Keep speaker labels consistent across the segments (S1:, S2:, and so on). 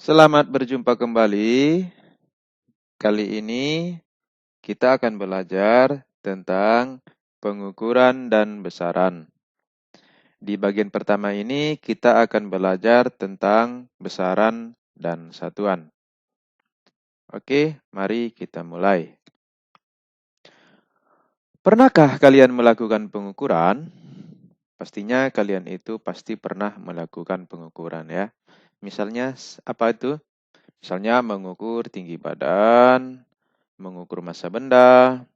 S1: Selamat berjumpa kembali. Kali ini kita akan belajar tentang pengukuran dan besaran. Di bagian pertama ini kita akan belajar tentang besaran dan satuan. Oke, mari kita mulai. Pernahkah kalian melakukan pengukuran? Pastinya kalian itu pasti pernah melakukan pengukuran ya. Misalnya apa itu? Misalnya mengukur tinggi badan, mengukur massa benda,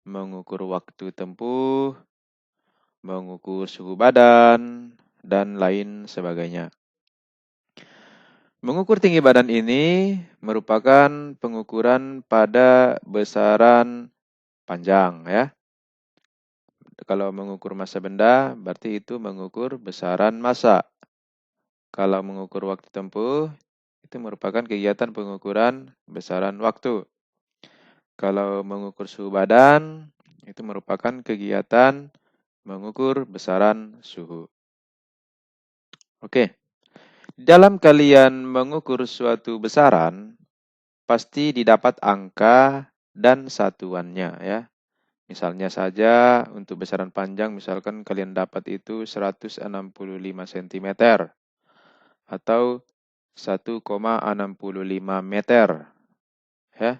S1: mengukur waktu tempuh, mengukur suhu badan, dan lain sebagainya. Mengukur tinggi badan ini merupakan pengukuran pada besaran panjang ya. Kalau mengukur massa benda, berarti itu mengukur besaran massa. Kalau mengukur waktu tempuh, itu merupakan kegiatan pengukuran besaran waktu. Kalau mengukur suhu badan, itu merupakan kegiatan mengukur besaran suhu. Oke, dalam kalian mengukur suatu besaran, pasti didapat angka dan satuannya ya. Misalnya saja untuk besaran panjang, misalkan kalian dapat itu 165 cm atau 1,65 meter ya.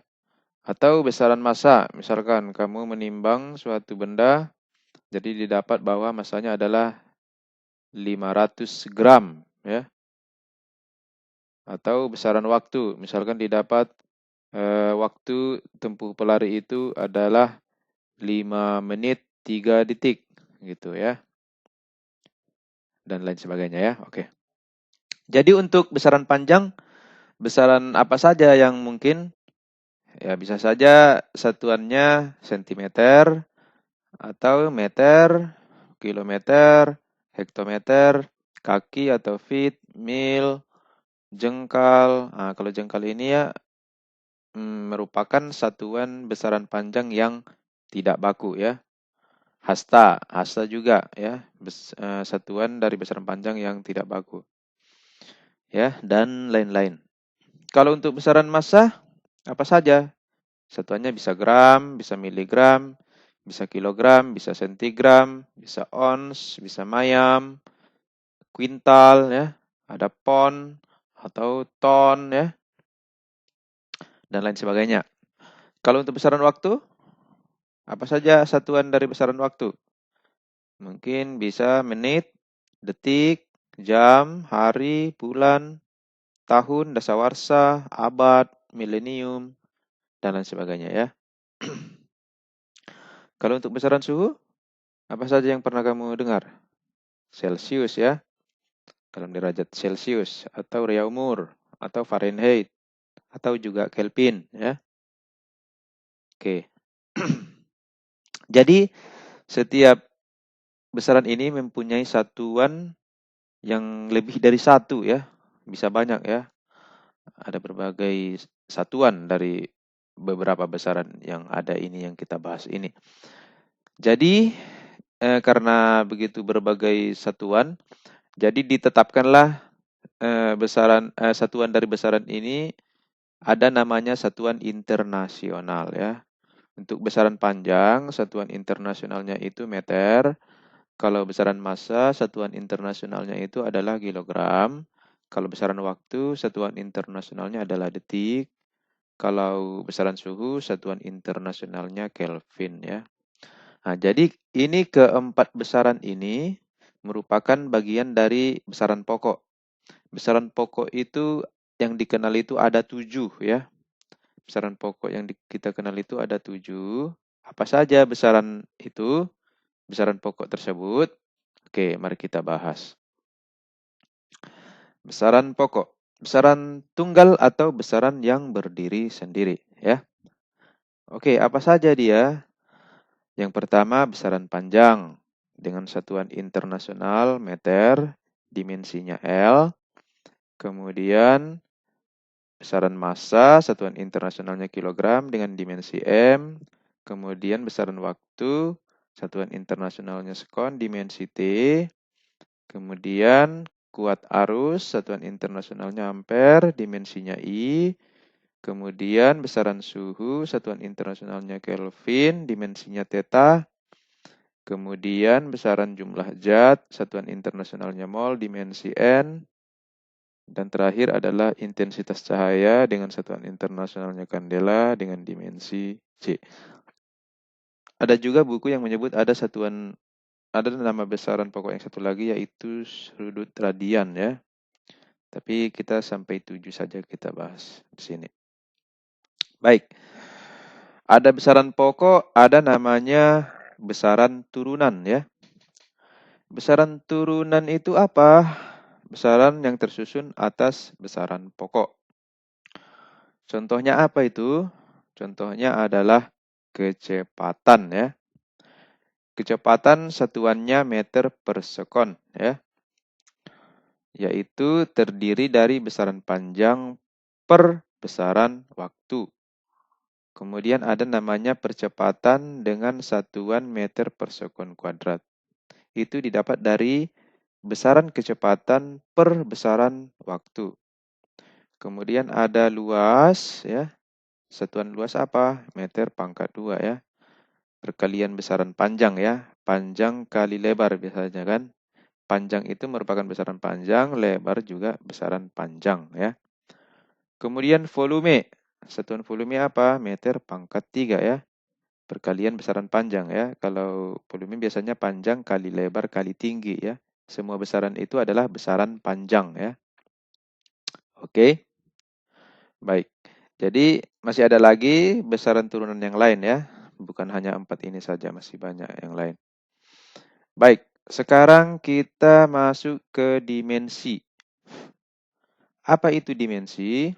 S1: Atau besaran massa, misalkan kamu menimbang suatu benda, jadi didapat bahwa massanya adalah 500 gram ya. Atau besaran waktu, misalkan didapat waktu tempuh pelari itu adalah 5 menit 3 detik gitu ya. Dan lain sebagainya ya. Oke. Jadi untuk besaran panjang, besaran apa saja yang mungkin? Ya bisa saja satuannya sentimeter atau meter, kilometer, hektometer, kaki atau feet, mil, jengkal. Nah, kalau jengkal ini ya merupakan satuan besaran panjang yang tidak baku ya. Hasta juga ya, satuan dari besaran panjang yang tidak baku. Ya, dan lain-lain. Kalau untuk besaran massa, apa saja? Satuannya bisa gram, bisa miligram, bisa kilogram, bisa sentigram, bisa ons, bisa mayam, kuintal ya, ada pon atau ton ya, dan lain sebagainya. Kalau untuk besaran waktu, apa saja satuan dari besaran waktu? Mungkin bisa menit, detik, jam, hari, bulan, tahun, dasawarsa, abad, milenium, dan lain sebagainya ya. Kalau untuk besaran suhu, apa saja yang pernah kamu dengar? Celcius ya, dalam derajat Celcius, atau Reaumur, atau Fahrenheit, atau juga Kelvin ya. Oke. Jadi setiap besaran ini mempunyai satuan yang lebih dari satu ya. Bisa banyak ya. Ada berbagai satuan dari beberapa besaran yang ada ini yang kita bahas ini. Jadi karena begitu berbagai satuan, jadi ditetapkanlah satuan dari besaran ini ada namanya satuan internasional ya. Untuk besaran panjang, satuan internasionalnya itu meter. Kalau besaran massa, satuan internasionalnya itu adalah kilogram. Kalau besaran waktu, satuan internasionalnya adalah detik. Kalau besaran suhu, satuan internasionalnya Kelvin ya. Nah, jadi ini keempat besaran ini merupakan bagian dari besaran pokok. Besaran pokok itu yang dikenal itu ada 7 ya. Besaran pokok yang kita kenal itu ada 7. Apa saja besaran itu? Besaran pokok tersebut. Oke, mari kita bahas. Besaran pokok. Besaran tunggal atau besaran yang berdiri sendiri ya. Oke, apa saja dia? Yang pertama besaran panjang dengan satuan internasional meter, dimensinya L. Kemudian besaran massa, satuan internasionalnya kilogram dengan dimensi M. Kemudian besaran waktu, satuan internasionalnya sekon, dimensi T. Kemudian kuat arus, satuan internasionalnya ampere, dimensinya I. Kemudian besaran suhu, satuan internasionalnya Kelvin, dimensinya theta. Kemudian besaran jumlah zat, satuan internasionalnya mol, dimensi N. Dan terakhir adalah intensitas cahaya dengan satuan internasionalnya kandela dengan dimensi C. Ada juga buku yang menyebut ada nama besaran pokok yang satu lagi yaitu sudut radian ya. Tapi kita sampai 7 saja kita bahas di sini. Baik. Ada besaran pokok, ada namanya besaran turunan ya. Besaran turunan itu apa? Besaran yang tersusun atas besaran pokok. Contohnya apa itu? Contohnya adalah kecepatan ya. Kecepatan satuannya meter per sekon ya. Yaitu terdiri dari besaran panjang per besaran waktu. Kemudian ada namanya percepatan dengan satuan meter per sekon kuadrat. Itu didapat dari besaran kecepatan per besaran waktu. Kemudian ada luas ya. Satuan luas apa? Meter pangkat 2 ya. Perkalian besaran panjang ya. Panjang kali lebar biasanya kan. Panjang itu merupakan besaran panjang, lebar juga besaran panjang ya. Kemudian volume. Satuan volume apa? Meter pangkat 3 ya. Perkalian besaran panjang ya. Kalau volume biasanya panjang kali lebar kali tinggi ya. Semua besaran itu adalah besaran panjang ya. Oke. Baik. Jadi masih ada lagi besaran turunan yang lain ya. Bukan hanya 4 ini saja, masih banyak yang lain. Baik. Sekarang kita masuk ke dimensi. Apa itu dimensi?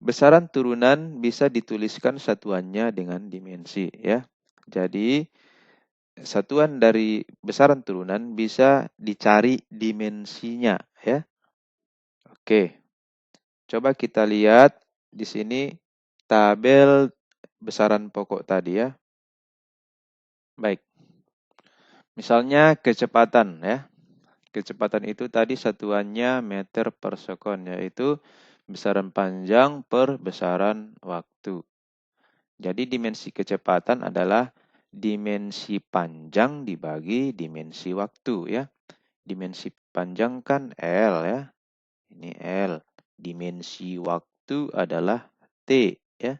S1: Besaran turunan bisa dituliskan satuannya dengan dimensi ya. Jadi satuan dari besaran turunan bisa dicari dimensinya ya. Oke. Coba kita lihat di sini tabel besaran pokok tadi ya. Baik. Misalnya kecepatan ya. Kecepatan itu tadi satuannya meter per sekon yaitu besaran panjang per besaran waktu. Jadi dimensi kecepatan adalah dimensi panjang dibagi dimensi waktu ya. Dimensi panjang kan L ya. Ini L. Dimensi waktu adalah T ya.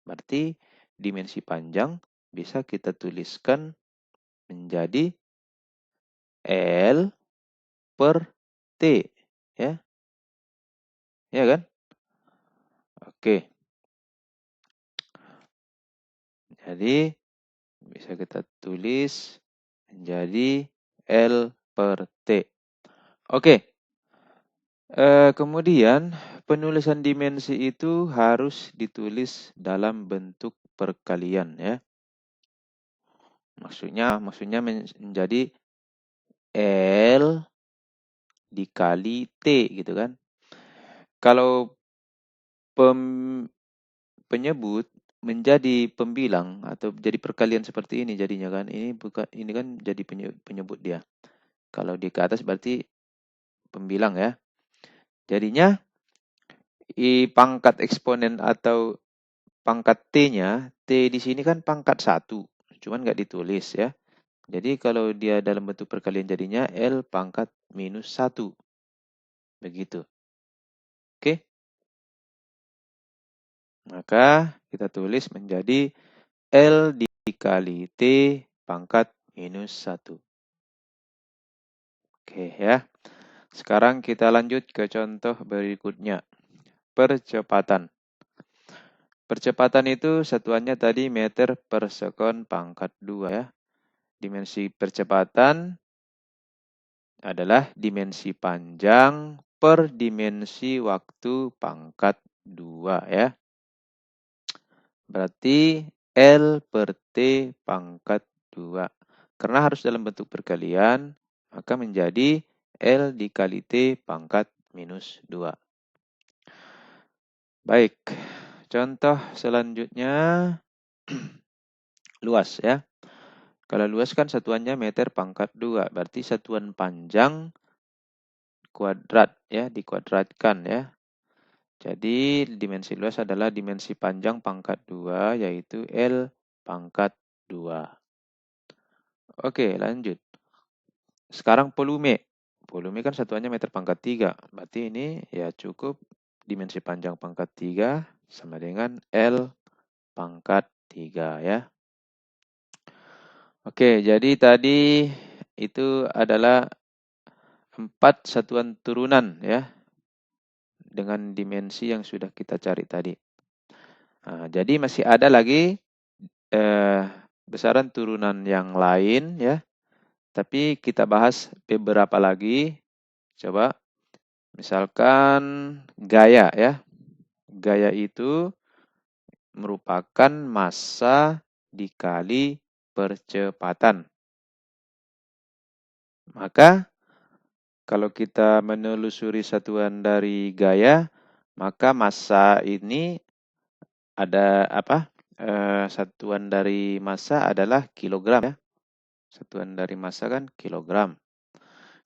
S1: Berarti dimensi panjang bisa kita tuliskan menjadi L per T ya. Ya kan? Oke. Jadi bisa kita tulis menjadi L per T. Oke. Kemudian penulisan dimensi itu harus ditulis dalam bentuk perkalian ya. Maksudnya menjadi L dikali T gitu kan. Kalau penyebut menjadi pembilang atau jadi perkalian seperti ini jadinya kan. Ini kan jadi penyebut dia. Kalau di ke atas berarti pembilang ya. Jadinya pangkat eksponen atau pangkat T-nya, T di sini kan pangkat 1, cuman nggak ditulis ya. Jadi kalau dia dalam bentuk perkalian jadinya L pangkat minus 1. Begitu. Oke. Maka kita tulis menjadi L dikali T pangkat minus 1. Oke ya. Sekarang kita lanjut ke contoh berikutnya. Percepatan. Percepatan itu satuannya tadi meter per sekon pangkat 2 ya. Dimensi percepatan adalah dimensi panjang per dimensi waktu pangkat 2 ya. Berarti L per T pangkat 2. Karena harus dalam bentuk perkalian, maka menjadi L dikali T pangkat minus 2. Baik, contoh selanjutnya luas ya. Kalau luas kan satuannya meter pangkat 2, berarti satuan panjang kuadrat ya, dikuadratkan ya. Jadi dimensi luas adalah dimensi panjang pangkat 2 yaitu L pangkat 2. Oke, lanjut. Sekarang volume. Volume kan satuannya meter pangkat 3. Berarti ini ya cukup dimensi panjang pangkat 3 sama dengan L pangkat 3 ya. Oke, jadi tadi itu adalah 4 satuan turunan ya dengan dimensi yang sudah kita cari tadi. Nah, jadi masih ada lagi besaran turunan yang lain ya. Tapi kita bahas beberapa lagi. Coba misalkan gaya ya. Gaya itu merupakan massa dikali percepatan. Maka kalau kita menelusuri satuan dari gaya, maka massa ini ada apa? Satuan dari massa adalah kilogram ya. Satuan dari massa kan kilogram.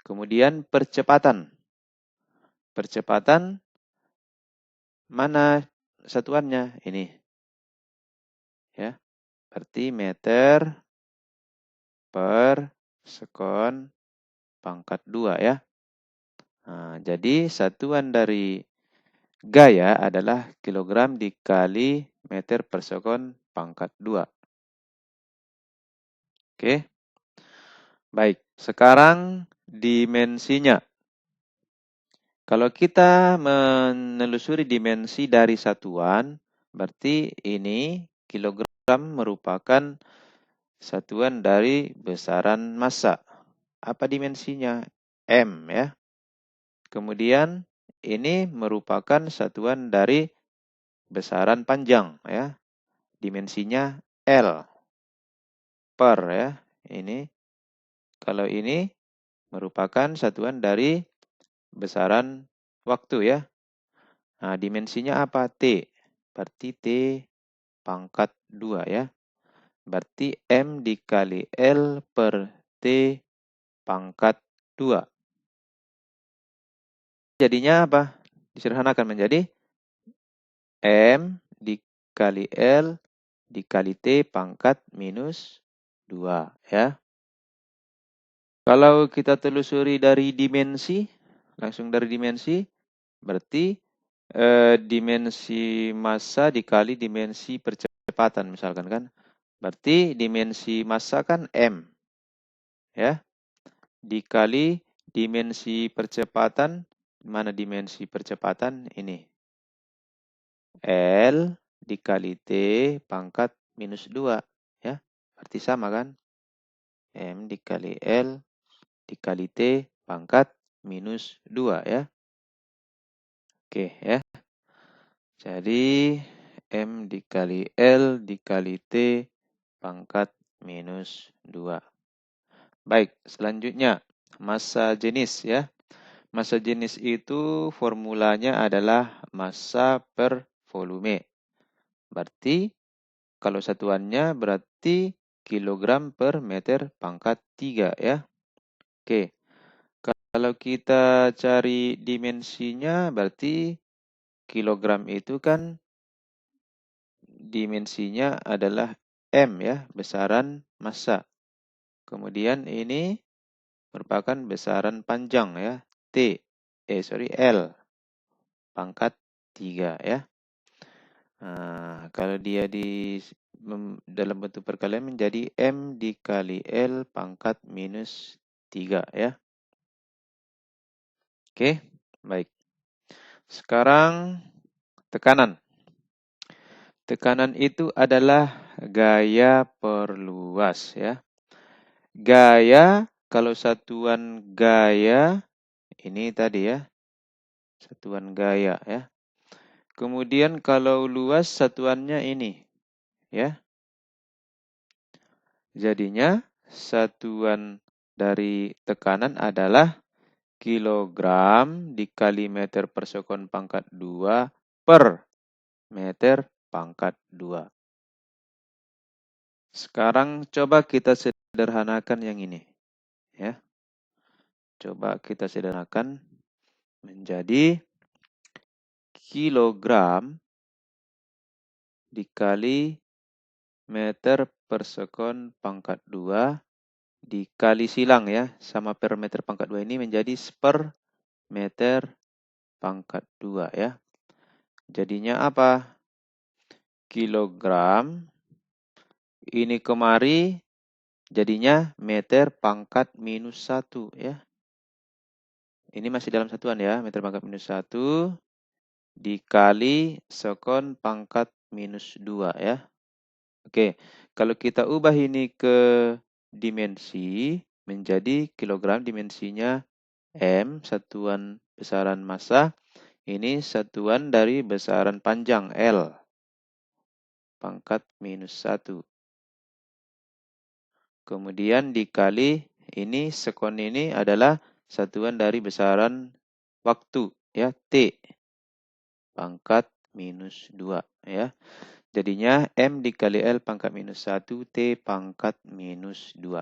S1: Kemudian percepatan. Percepatan mana satuannya? Ini. Ya. Berarti meter per sekon pangkat 2 ya. Nah, jadi satuan dari gaya adalah kilogram dikali meter per sekon pangkat 2. Oke. Baik, sekarang dimensinya. Kalau kita menelusuri dimensi dari satuan, berarti ini kilogram merupakan satuan dari besaran massa. Apa dimensinya? M ya. Kemudian ini merupakan satuan dari besaran panjang ya. Dimensinya L per ya. Ini kalau ini merupakan satuan dari besaran waktu ya. Nah, dimensinya apa? T. Berarti T pangkat 2 ya. Berarti M dikali L per T pangkat 2. Jadinya apa? Disederhanakan menjadi M dikali L dikali T pangkat minus 2 ya. Kalau kita telusuri dari dimensi, langsung dari dimensi, berarti dimensi massa dikali dimensi percepatan misalkan kan. Berarti dimensi massa kan M. Ya. Dikali dimensi percepatan, mana dimensi percepatan ini? L dikali T pangkat minus 2. Ya. Berarti sama kan? M dikali L dikali T pangkat minus 2 ya. Oke ya. Jadi M dikali L dikali T pangkat minus 2. Baik, selanjutnya massa jenis ya. Massa jenis itu formulanya adalah massa per volume. Berarti kalau satuannya berarti kilogram per meter pangkat 3 ya. Oke, kalau kita cari dimensinya berarti kilogram itu kan dimensinya adalah M ya, besaran massa. Kemudian ini merupakan besaran panjang ya, L pangkat 3 ya. Nah, kalau dia dalam bentuk perkalian menjadi M dikali L pangkat minus 3 ya. Oke, baik. Sekarang tekanan. Tekanan itu adalah gaya perluas ya. Gaya, kalau satuan gaya, ini tadi ya, satuan gaya ya. Kemudian kalau luas satuannya ini ya. Jadinya satuan dari tekanan adalah kilogram dikali meter per sekon pangkat 2 per meter pangkat 2. Sekarang coba kita sederhanakan yang ini. Ya. Coba kita sederhanakan. menjadi kilogram dikali meter per sekon pangkat 2 dikali silang ya, sama per meter pangkat 2 ini menjadi per meter pangkat 2 ya. Jadinya apa? Kilogram ini kemari jadinya meter pangkat minus 1 ya. Ini masih dalam satuan ya, meter pangkat minus 1 dikali sekon pangkat minus 2 ya. Oke, kalau kita ubah ini ke dimensi menjadi kilogram, dimensinya M, satuan besaran massa. Ini satuan dari besaran panjang L, pangkat minus 1. Kemudian dikali ini, sekon ini adalah satuan dari besaran waktu, ya, T, pangkat minus 2, ya. Jadinya M dikali L pangkat minus 1, T pangkat minus 2.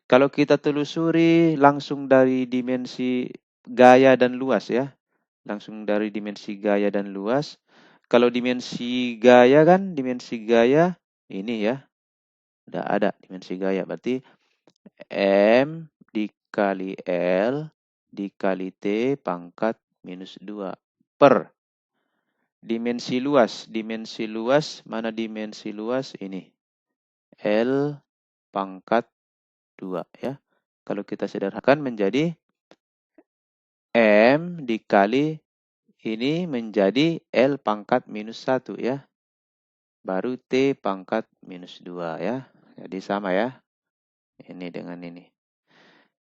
S1: Kalau kita telusuri langsung dari dimensi gaya dan luas ya. Langsung dari dimensi gaya dan luas. Kalau dimensi gaya kan, dimensi gaya ini ya. Udah ada dimensi gaya. Berarti M dikali L dikali T pangkat minus 2 per dimensi luas. Dimensi luas, mana dimensi luas? Ini. L pangkat 2 ya. Kalau kita sederhanakan menjadi M dikali ini menjadi L pangkat minus 1 ya. Baru T pangkat minus 2 ya. Jadi sama ya. Ini dengan ini.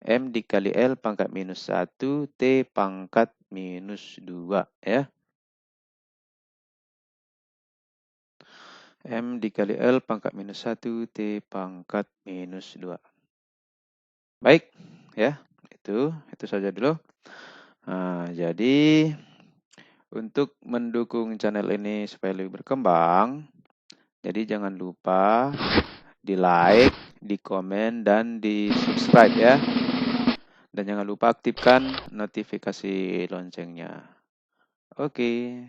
S1: M dikali L pangkat minus 1, T pangkat minus 2 ya. M dikali L pangkat minus 1, T pangkat minus 2. Baik, ya. Itu saja dulu. Nah, jadi untuk mendukung channel ini supaya lebih berkembang, jadi jangan lupa di like, di komen, dan di subscribe ya. Dan jangan lupa aktifkan notifikasi loncengnya. Oke.